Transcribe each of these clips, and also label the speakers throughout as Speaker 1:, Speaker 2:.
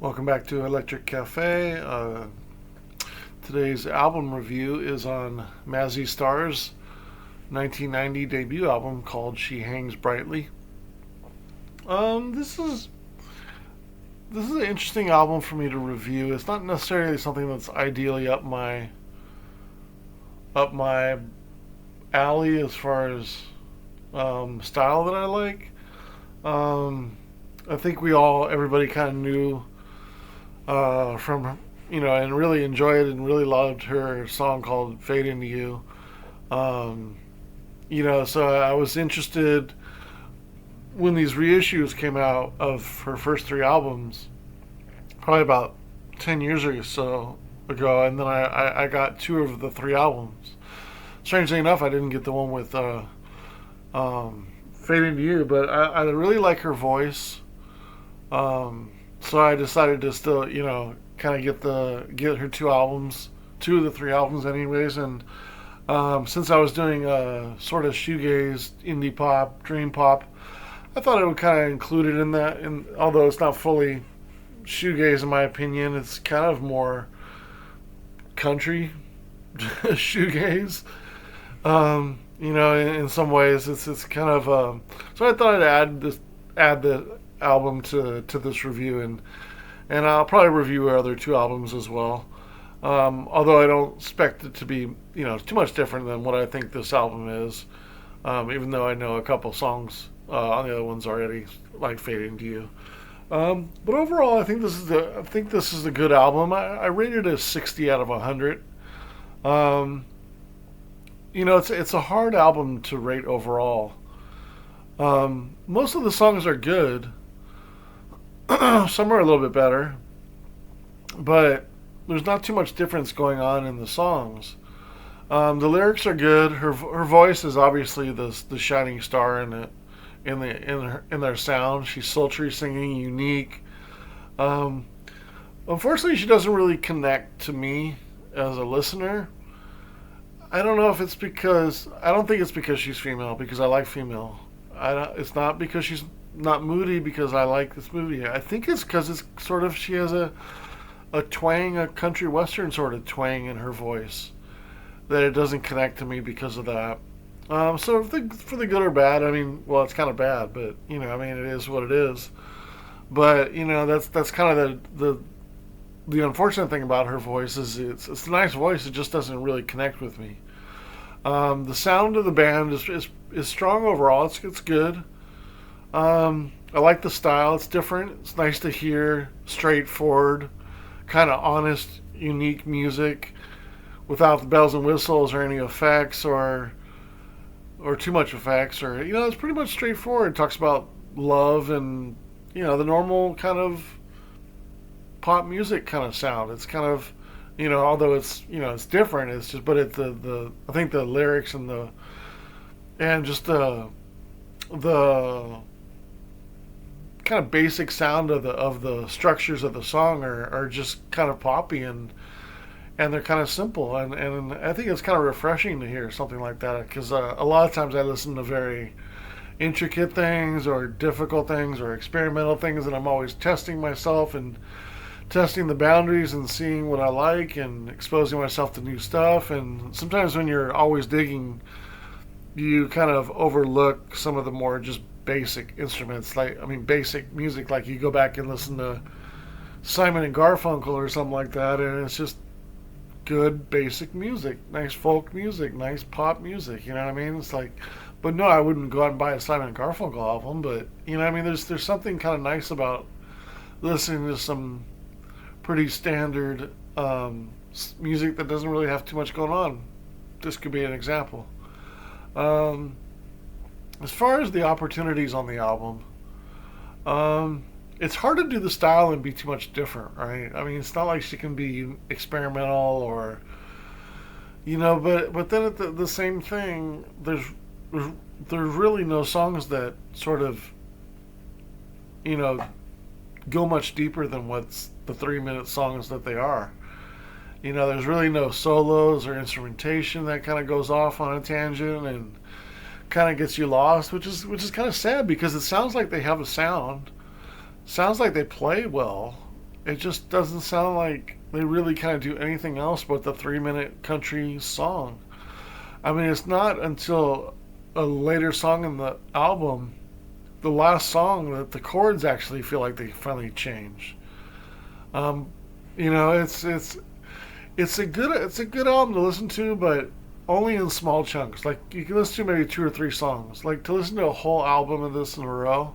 Speaker 1: Welcome back to Electric Cafe. Today's album review is on Mazzy Star's 1990 debut album called She Hangs Brightly. This is an interesting album for me to review. It's not necessarily something that's ideally up my alley as far as style that I like. Um, I think everybody kind of knew from and really enjoyed and really loved her song called "Fade Into You." Um, so I was interested when these reissues came out of her first three albums, probably about 10 years or so ago, and then I got two of the three albums. Strangely enough, I didn't get the one with "Fade Into You," but I really like her voice. So I decided to still, kind of get her two of the three albums, anyways. And since I was doing sort of shoegaze, indie pop, dream pop, I thought I would kind of include it in that. And although it's not fully shoegaze, in my opinion, it's kind of more country shoegaze. In some ways, it's kind of. So I thought I'd add the album to this review, and I'll probably review her other two albums as well. Although I don't expect it to be too much different than what I think this album is. Even though I know a couple songs on the other ones already, like "Fading to You." But overall, I think this is a good album. I rated it a 60 out of 100. Um, it's a hard album to rate overall. Most of the songs are good. Some are a little bit better, but there's not too much difference going on in the songs. The lyrics are good. Her voice is obviously the shining star in their sound. She's sultry singing, unique. Um, Unfortunately, she doesn't really connect to me as a listener. I don't know if it's because I don't think it's because she's female, because I like female. It's not because she's not moody, because I like this movie. I think it's because it's sort of she has a twang, a country western sort of twang in her voice, that it doesn't connect to me because of that. So for the good or bad, I mean, well, it's kind of bad, but it is what it is. But that's kind of the unfortunate thing about her voice is it's a nice voice. It just doesn't really connect with me. The sound of the band is strong overall. It's good. I like the style. It's different. It's nice to hear straightforward, kind of honest, unique music without the bells and whistles or any effects or too much effects, or it's pretty much straightforward. It talks about love and the normal kind of pop music kind of sound. It's kind of although it's different. It's just but the I think the lyrics and just the kind of basic sound of the structures of the song are just kind of poppy, and they're kind of simple, and I think it's kind of refreshing to hear something like that, because a lot of times I listen to very intricate things or difficult things or experimental things, and I'm always testing myself and testing the boundaries and seeing what I like and exposing myself to new stuff. And sometimes when you're always digging, you kind of overlook some of the more just basic instruments, basic music. Like you go back and listen to Simon and Garfunkel or something like that, and it's just good basic music, nice folk music, nice pop music. You know what I mean? It's like, but no, I wouldn't go out and buy a Simon and Garfunkel album. But there's something kind of nice about listening to some pretty standard music that doesn't really have too much going on. This could be an example. Um, as far as the opportunities on the album, it's hard to do the style and be too much different, right? I mean, it's not like she can be experimental or, but then at the same thing, there's really no songs that sort of, you know, go much deeper than what's the 3 minute songs that they are. There's really no solos or instrumentation that kind of goes off on a tangent and kind of gets you lost, which is kind of sad, because it sounds like they have a sound, sounds like they play well, it just doesn't sound like they really kind of do anything else but the 3 minute country song. I mean, it's not until a later song in the album, the last song, that the chords actually feel like they finally change. Um, it's a good album to listen to, but only in small chunks. Like you can listen to maybe two or three songs. Like to listen to a whole album of this in a row,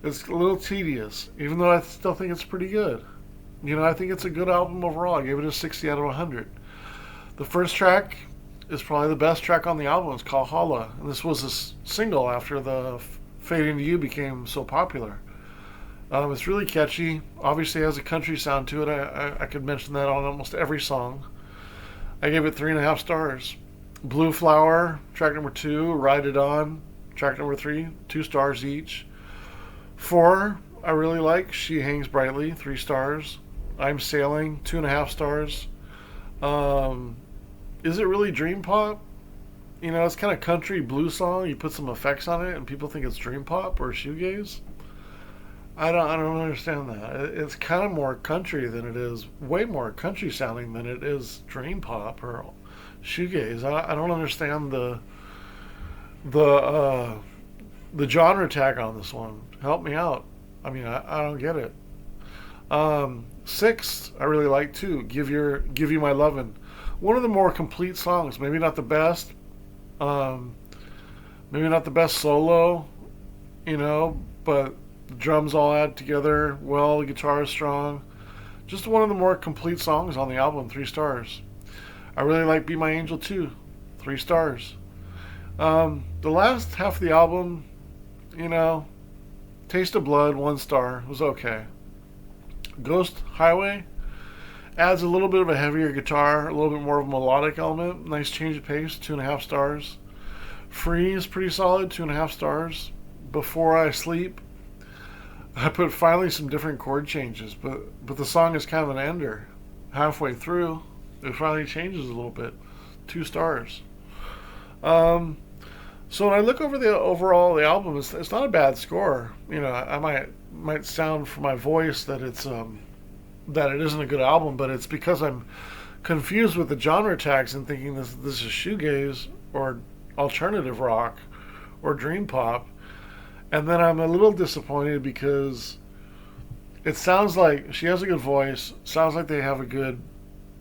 Speaker 1: it's a little tedious. Even though I still think it's pretty good. I think it's a good album overall. I gave it a 60 out of 100. The first track is probably the best track on the album. It's called Holla, and this was a single after the Fade Into You became so popular. It's really catchy. Obviously, it has a country sound to it. I could mention that on almost every song. I gave it 3.5 stars. Blue Flower, track number 2. Ride It On, track number 3. 2 stars each. 4, I really like. She Hangs Brightly, 3 stars. I'm Sailing, 2.5 stars. Is it really dream pop? It's kind of country blues song. You put some effects on it, and people think it's dream pop or shoegaze. I don't understand that. It's kind of more country than it is, way more country sounding than it is dream pop or shoegaze. I don't understand the uh, the genre tag on this one. Help me out. I mean, I don't get it. 6, I really like too. Give You My Lovin'. One of the more complete songs. Maybe not the best. Um, Maybe not the best solo, but the drums all add together well. The guitar is strong. Just one of the more complete songs on the album. 3 stars. I really like Be My Angel too. 3 stars. The last half of the album, you know, Taste of Blood, 1 star. It was okay. Ghost Highway adds a little bit of a heavier guitar, a little bit more of a melodic element. Nice change of pace, 2.5 stars. Free is pretty solid, 2.5 stars. Before I Sleep, I put finally some different chord changes, but the song is kind of an ender. Halfway through, it finally changes a little bit, 2 stars. Um, so when I look over the album, it's not a bad score. I might sound from my voice that that it isn't a good album, but it's because I'm confused with the genre tags and thinking this is shoegaze or alternative rock or dream pop, and then I'm a little disappointed because it sounds like she has a good voice, sounds like they have a good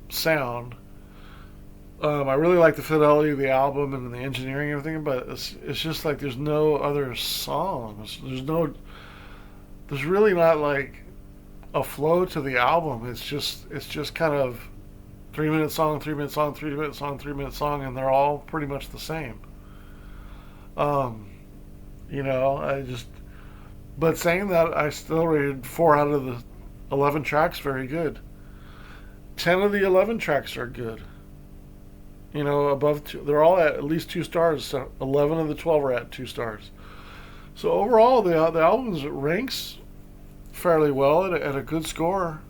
Speaker 1: sound. I really like the fidelity of the album and the engineering and everything, but it's just like there's no other songs. There's really not like a flow to the album. It's just kind of 3 minute song, 3 minute song, 3 minute song, 3 minute song, and they're all pretty much the same. Um, I just. But saying that, I still rated 4 out of the 11 tracks very good. 10 of the 11 tracks are good. Above two, they're all at least 2 stars. So 11 of the 12 are at 2 stars. So overall, the album ranks fairly well at a good score,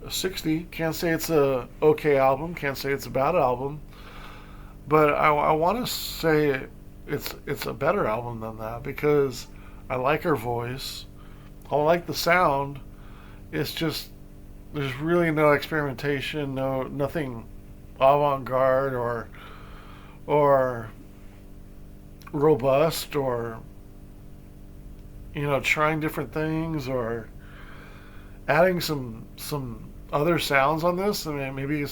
Speaker 1: a 60. Can't say it's a okay album. Can't say it's a bad album. But I want to say it's a better album than that because I like her voice. I like the sound. It's just there's really no experimentation, nothing avant-garde or robust or trying different things or adding some other sounds on this. I mean, maybe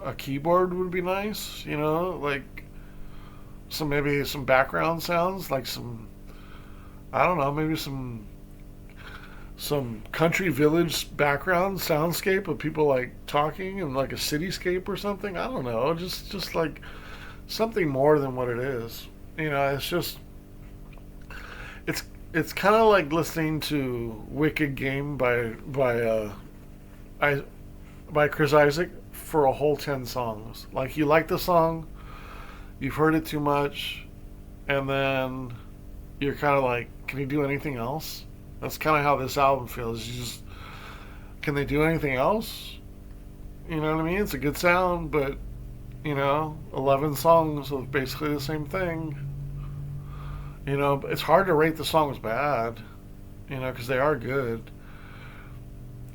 Speaker 1: a keyboard would be nice. Like maybe some background sounds, like some I don't know, maybe some country village background soundscape of people like talking and like a cityscape or something. I don't know, just like something more than what it is. It's just it's it's kind of like listening to Wicked Game I by Chris Isaac for a whole 10 songs. Like you like the song, you've heard it too much, and then you're kind of like, can he do anything else? That's kind of how this album feels. Can they do anything else? You know what I mean? It's a good sound, but 11 songs of basically the same thing. It's hard to rate the songs bad, because they are good.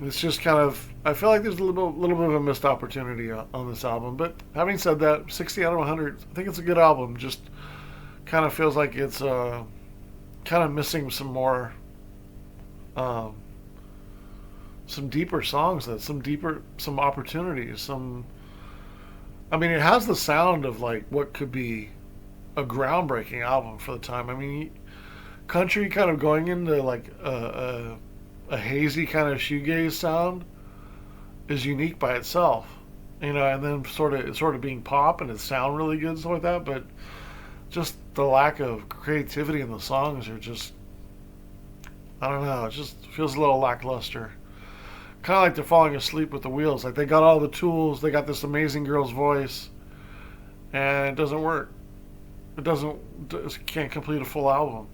Speaker 1: It's just kind of, I feel like there's little bit of a missed opportunity on this album. But having said that, 60 out of 100, I think it's a good album. Just kind of feels like it's kind of missing some more, um, some deeper songs, some opportunities, some. I mean, it has the sound of like what could be a groundbreaking album for the time. I mean, country kind of going into like a hazy kind of shoegaze sound is unique by itself, and then sort of being pop and it sound really good and stuff like that. But just the lack of creativity in the songs are just, I don't know, it just feels a little lackluster. Kind of like they're falling asleep with the wheels. Like they got all the tools, they got this amazing girl's voice, and it doesn't work. It can't complete a full album.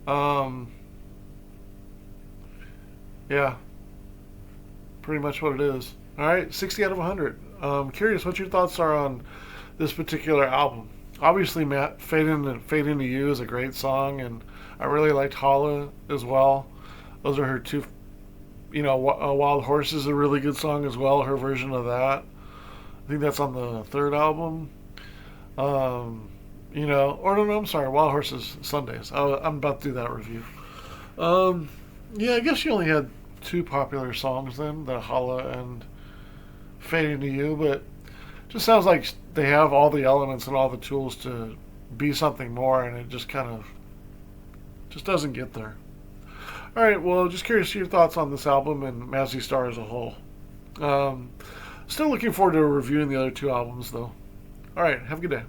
Speaker 1: Um, yeah, pretty much what it is. All right, 60 out of 100. Curious what your thoughts are on this particular album. Obviously, Matt, Fade Into You is a great song, and I really liked Holla as well. Those are her two. Wild Horse is a really good song as well. Her version of that. I think that's on the third album. Or no, I'm sorry, Wild Horse is Sundays. I'm about to do that review. Um, yeah, I guess you only had two popular songs then, the Holla and Fade Into You, but just sounds like they have all the elements and all the tools to be something more, and it just kind of just doesn't get there. All right, well, just curious your thoughts on this album and Mazzy Star as a whole. Um, Still looking forward to reviewing the other two albums, though. All right, have a good day.